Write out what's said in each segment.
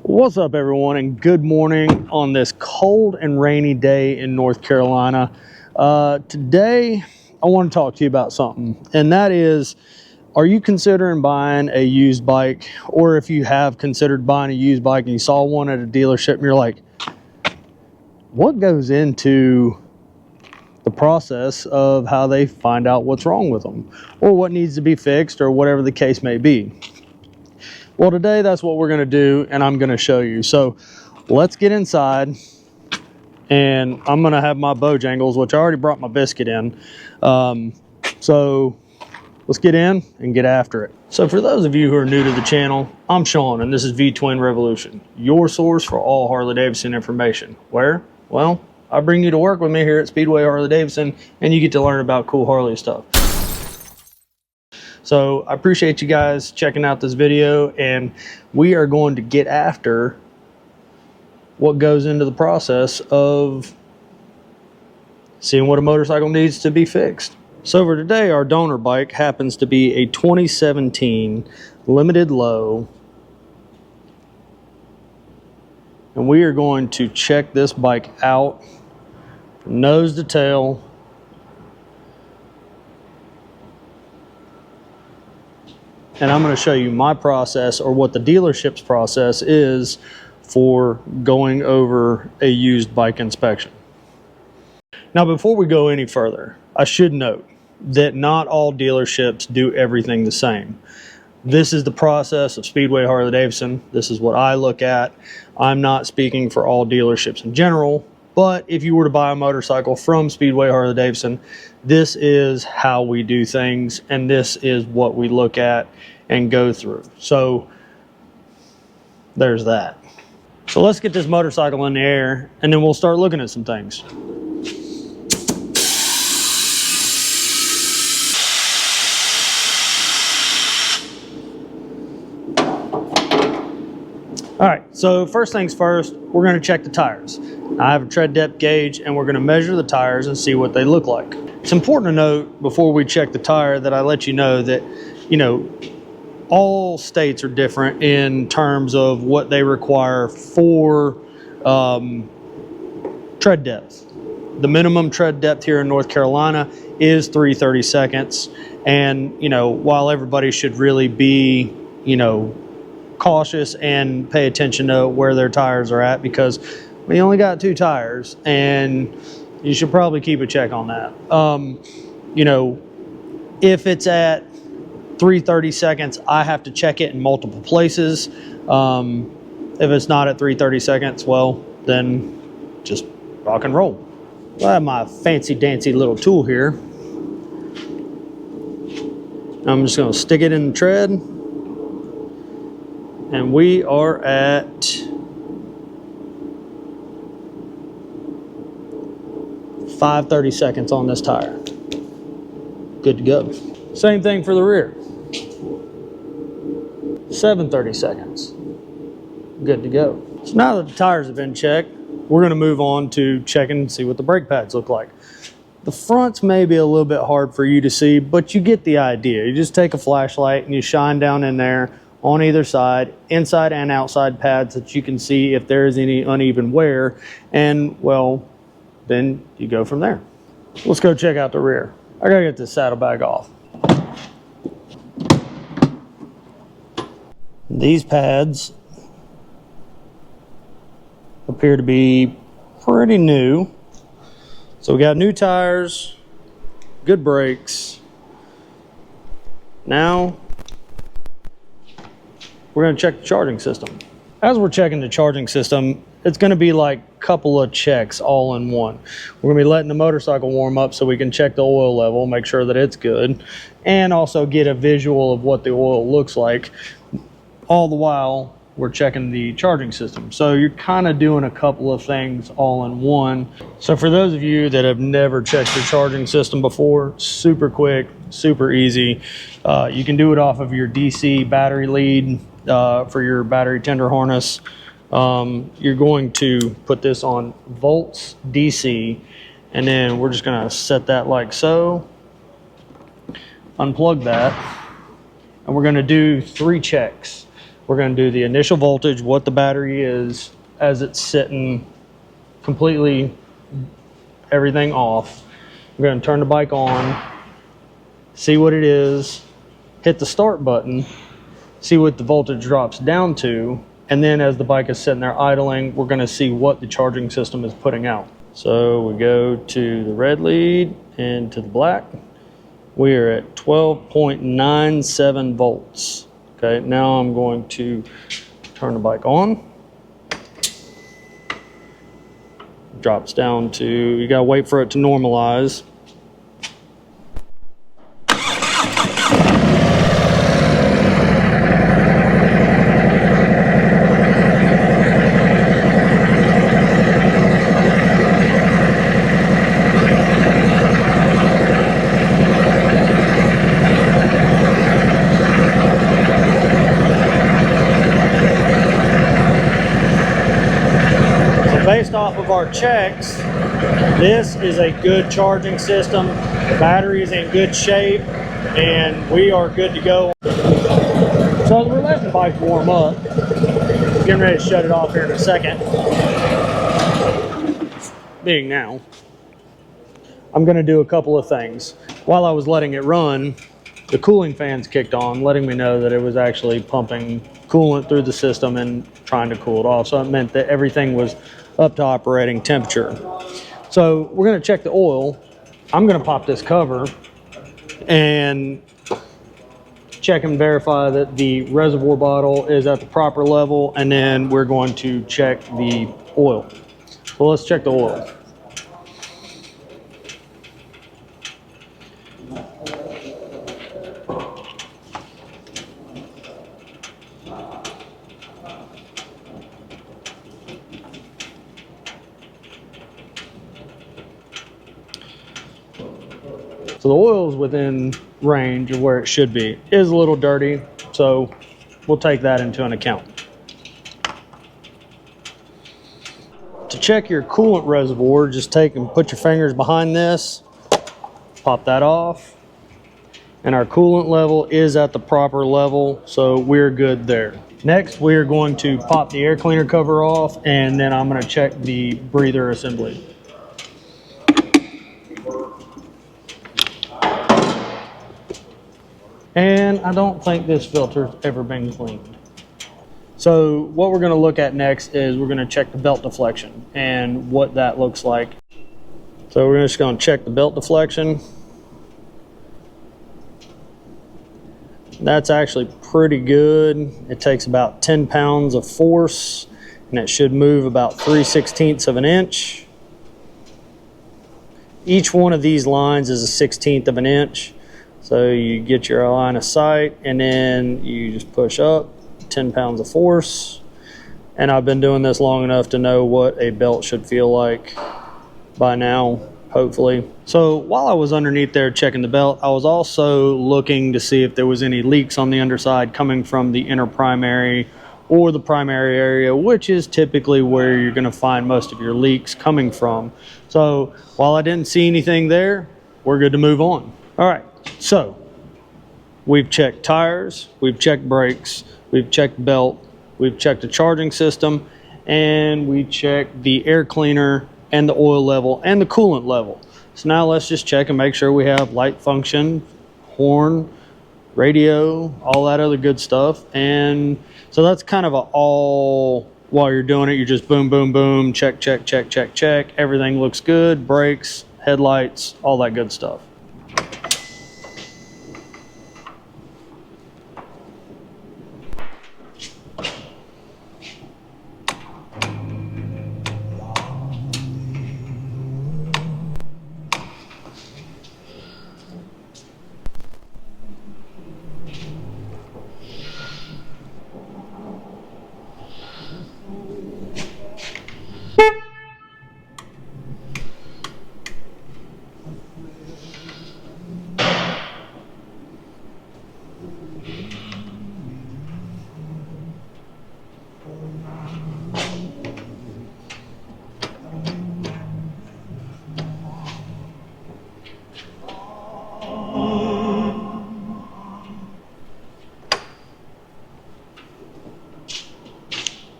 What's up, everyone, and good morning on this cold and rainy day in North Carolina. Today I want to talk to you about something, and that is, are you considering buying a used bike? Or if you have considered buying a used bike and you saw one at a dealership and you're like, what goes into the process of how they find out what's wrong with them or what needs to be fixed or whatever the case may be? Well, today that's what we're going to do, and I'm going to show you. So let's get inside, and I'm going to have my Bojangles, which I already brought my biscuit in. So let's get in and get after it. So for those of you who are new to the channel, I'm Sean, and this is V-Twin Revolution, your source for all Harley-Davidson information. Where? Well, I bring you to work with me here at Speedway Harley-Davidson, and you get to learn about cool Harley stuff. So I appreciate you guys checking out this video, and we are going to get after what goes into the process of seeing what a motorcycle needs to be fixed. So for today, our donor bike happens to be a 2017 limited low, and we are going to check this bike out from nose to tail. And I'm going to show you my process, or what the dealership's process is for going over a used bike inspection. Now, before we go any further, I should note that not all dealerships do everything the same. This is the process of Speedway Harley-Davidson. This is what I look at. I'm not speaking for all dealerships in general, but if you were to buy a motorcycle from Speedway Harley-Davidson, this is how we do things, and this is what we look at and go through. So there's that. So let's get this motorcycle in the air, and then we'll start looking at some things. All right, so first things first, we're going to check the tires. I have a tread depth gauge, and we're going to measure the tires and see what they look like. It's important to note before we check the tire that I let you know that, all states are different in terms of what they require for tread depth. The minimum tread depth here in North Carolina is 3/32, and while everybody should really be cautious and pay attention to where their tires are at, because we only got 2 tires, and you should probably keep a check on that. If it's at 3/32, I have to check it in multiple places. If it's not at 3/32, well, then just rock and roll. I have my fancy dancy little tool here. I'm just going to stick it in the tread, and we are at 5/32 on this tire. Good to go. Same thing for the rear. 7/32. Good to go. So now that the tires have been checked, we're going to move on to checking and see what the brake pads look like. The fronts may be a little bit hard for you to see, but you get the idea. You just take a flashlight and you shine down in there on either side, inside and outside pads, that you can see if there's any uneven wear, and well, then you go from there. Let's go check out the rear. I gotta get this saddlebag off. These pads appear to be pretty new. So we got new tires, good brakes. Now we're going to check the charging system. As we're checking the charging system, it's going to be like a couple of checks all in one. We're going to be letting the motorcycle warm up so we can check the oil level, make sure that it's good, and also get a visual of what the oil looks like. All the while, we're checking the charging system. So you're kind of doing a couple of things all in one. So for those of you that have never checked your charging system before, super quick, super easy. You can do it off of your DC battery lead for your battery tender harness. You're going to put this on volts DC, and then we're just going to set that like so, unplug that, and we're going to do 3 checks. We're going to do the initial voltage, what the battery is as it's sitting completely, everything off. We're going to turn the bike on, see what it is, hit the start button, see what the voltage drops down to, and then as the bike is sitting there idling, we're going to see what the charging system is putting out. So we go to the red lead and to the black. We are at 12.97 volts. Okay, now I'm going to turn the bike on. Drops down to, you gotta wait for it to normalize. Based off of our checks, this is a good charging system. The battery is in good shape and we are good to go. So we're letting the bike warm up. Getting ready to shut it off here in a second. Being now, I'm going to do a couple of things. While I was letting it run, the cooling fans kicked on, letting me know that it was actually pumping coolant through the system and trying to cool it off. So it meant that everything was up to operating temperature. So we're going to check the oil. I'm going to pop this cover and check and verify that the reservoir bottle is at the proper level, and then we're going to check the oil. So let's check the oil. So the oil is within range of where it should be. It is a little dirty, so we'll take that into an account. To check your coolant reservoir, just take and put your fingers behind this, pop that off, and our coolant level is at the proper level, so we're good there. Next, we are going to pop the air cleaner cover off, and then I'm going to check the breather assembly. And I don't think this filter's ever been cleaned. So what we're going to look at next is we're going to check the belt deflection and what that looks like. So we're just going to check the belt deflection. That's actually pretty good. It takes about 10 pounds of force and it should move about 3/16 of an inch. Each one of these lines is a 1/16 of an inch. So you get your line of sight and then you just push up, 10 pounds of force. And I've been doing this long enough to know what a belt should feel like by now, hopefully. So while I was underneath there checking the belt, I was also looking to see if there was any leaks on the underside coming from the inner primary or the primary area, which is typically where you're going to find most of your leaks coming from. So while I didn't see anything there, we're good to move on. All right. So we've checked tires, we've checked brakes, we've checked belt, we've checked the charging system, and we checked the air cleaner and the oil level and the coolant level. So now let's just check and make sure we have light function, horn, radio, all that other good stuff. And so that's kind of all, while you're doing it, you're just boom, boom, boom, check, check, check, check, check. Everything looks good, brakes, headlights, all that good stuff.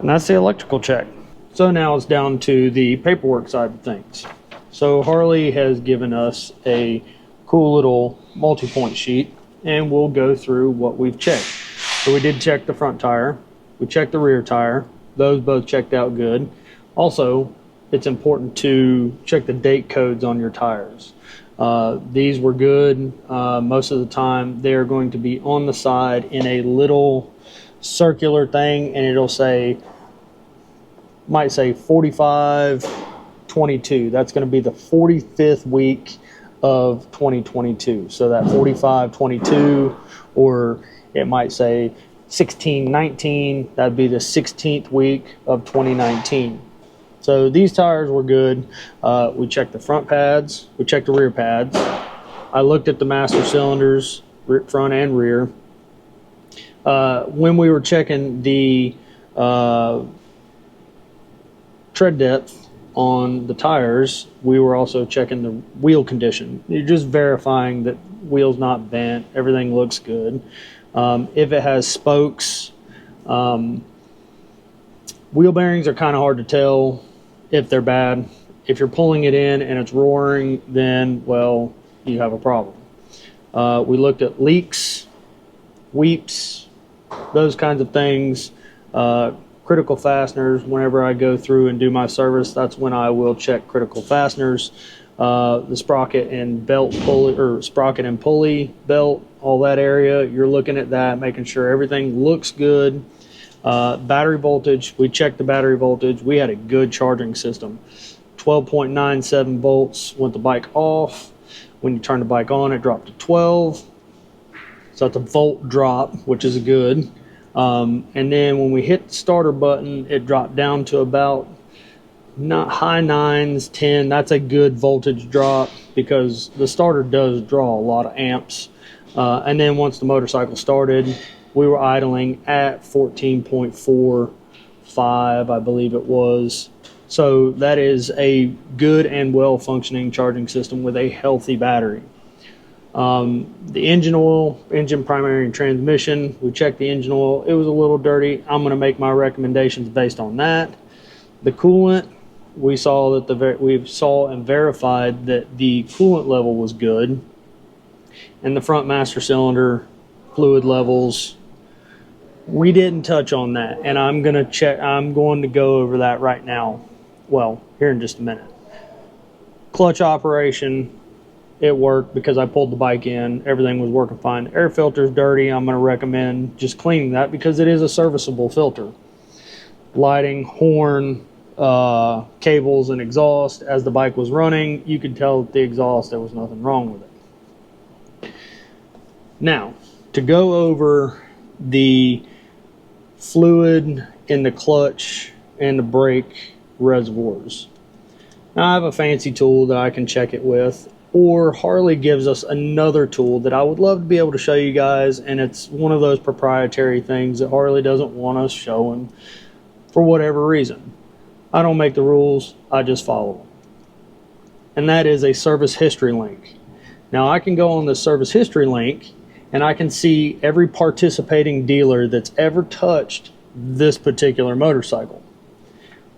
And that's the electrical check. So now it's down to the paperwork side of things. So Harley has given us a cool little multi-point sheet, and we'll go through what we've checked. So we did check the front tire, we checked the rear tire, those both checked out good. Also, it's important to check the date codes on your tires. These were good. Most of the time they're going to be on the side in a little circular thing, and it'll say, might say 45-22. That's going to be the 45th week of 2022. So that 45-22, or it might say 16-19. That'd be the 16th week of 2019. So these tires were good. We checked the front pads, we checked the rear pads. I looked at the master cylinders, front and rear. When we were checking the tread depth on the tires, we were also checking the wheel condition. You're just verifying that wheel's not bent, everything looks good. If it has spokes, wheel bearings are kind of hard to tell if they're bad. If you're pulling it in and it's roaring, then, well, you have a problem. We looked at leaks, weeps, those kinds of things. Critical fasteners, whenever I go through and do my service, that's when I will check critical fasteners. The sprocket and belt pulley, or sprocket and pulley belt, all that area, you're looking at that, making sure everything looks good. Battery voltage, we checked the battery voltage. We had a good charging system. 12.97 volts with the bike off. When you turn the bike on, it dropped to 12. So that's a volt drop, which is good. And then when we hit the starter button, it dropped down to about high 9s, 10. That's a good voltage drop because the starter does draw a lot of amps. And then once the motorcycle started, we were idling at 14.45, I believe it was. So that is a good and well functioning charging system with a healthy battery. The engine oil, engine, primary, and transmission, we checked the engine oil. It was a little dirty. I'm going to make my recommendations based on that. The coolant, we saw and verified that the coolant level was good, and the front master cylinder fluid levels, we didn't touch on that, and I'm going to go over that right now. Well, here in just a minute. Clutch operation, it worked because I pulled the bike in. Everything was working fine. The air filter is dirty. I'm going to recommend just cleaning that because it is a serviceable filter. Lighting, horn, cables, and exhaust. As the bike was running, you could tell that the exhaust, there was nothing wrong with it. Now, to go over the fluid in the clutch and the brake reservoirs. Now, I have a fancy tool that I can check it with, or Harley gives us another tool that I would love to be able to show you guys, and it's one of those proprietary things that Harley doesn't want us showing for whatever reason. I don't make the rules, I just follow them. And that is a service history link. Now, I can go on the service history link and I can see every participating dealer that's ever touched this particular motorcycle.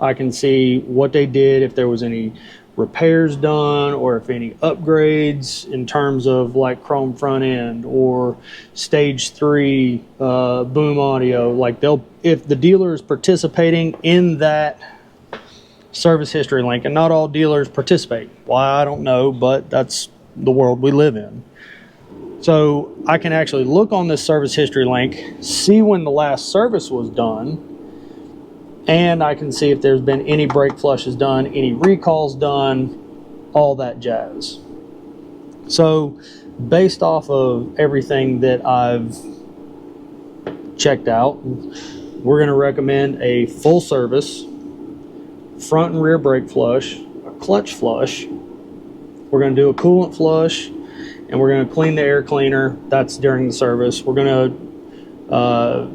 I can see what they did, if there was any repairs done, or if any upgrades in terms of like chrome front end or stage 3 boom audio. Like, if the dealer is participating in that service history link, and not all dealers participate. Why, I don't know, but that's the world we live in. So I can actually look on this service history link, see when the last service was done, and I can see if there's been any brake flushes done, any recalls done, all that jazz. So based off of everything that I've checked out, we're going to recommend a full service, front and rear brake flush, a clutch flush. We're going to do a coolant flush, and we're going to clean the air cleaner. That's during the service. We're going to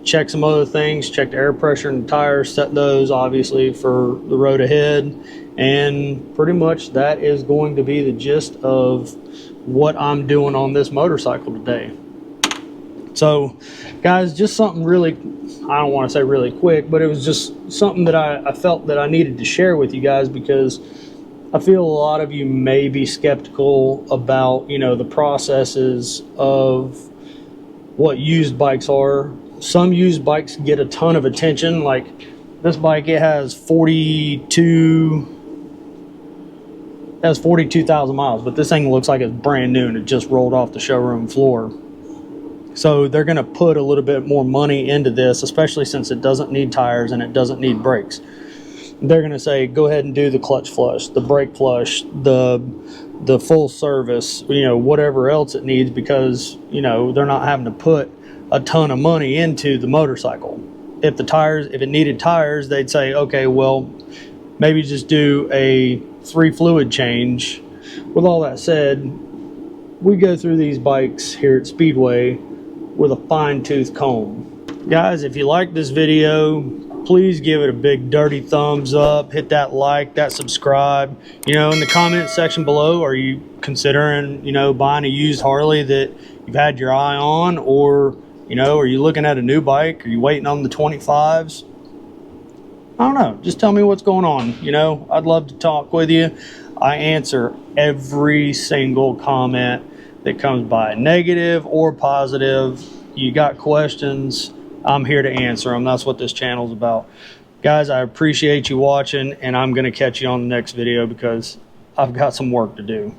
check some other things, check the air pressure in the tires, set those obviously for the road ahead, and pretty much that is going to be the gist of what I'm doing on this motorcycle today. So guys, just something really, I don't want to say really quick, but it was just something that I felt that I needed to share with you guys, because I feel a lot of you may be skeptical about, you know, the processes of what used bikes are. Some used bikes get a ton of attention. Like this bike, it has 42,000 miles, but this thing looks like it's brand new and it just rolled off the showroom floor. So they're going to put a little bit more money into this, especially since it doesn't need tires and it doesn't need brakes. They're going to say, go ahead and do the clutch flush, the brake flush, the full service, you know, whatever else it needs, because, you know, they're not having to put a ton of money into the motorcycle. If it needed tires, they'd say, okay, well, maybe just do a 3 fluid change. With all that said, we go through these bikes here at Speedway with a fine-tooth comb. Guys, if you like this video, please give it a big dirty thumbs up, hit that like, that subscribe. You know, in the comment section below, are you considering, you know, buying a used Harley that you've had your eye on? Or, you know, are you looking at a new bike? Are you waiting on the 25s? I don't know, just tell me what's going on. You know, I'd love to talk with you. I answer every single comment that comes by, negative or positive. You got questions, I'm here to answer them. That's what this channel's about. Guys, I appreciate you watching, and I'm going to catch you on the next video because I've got some work to do.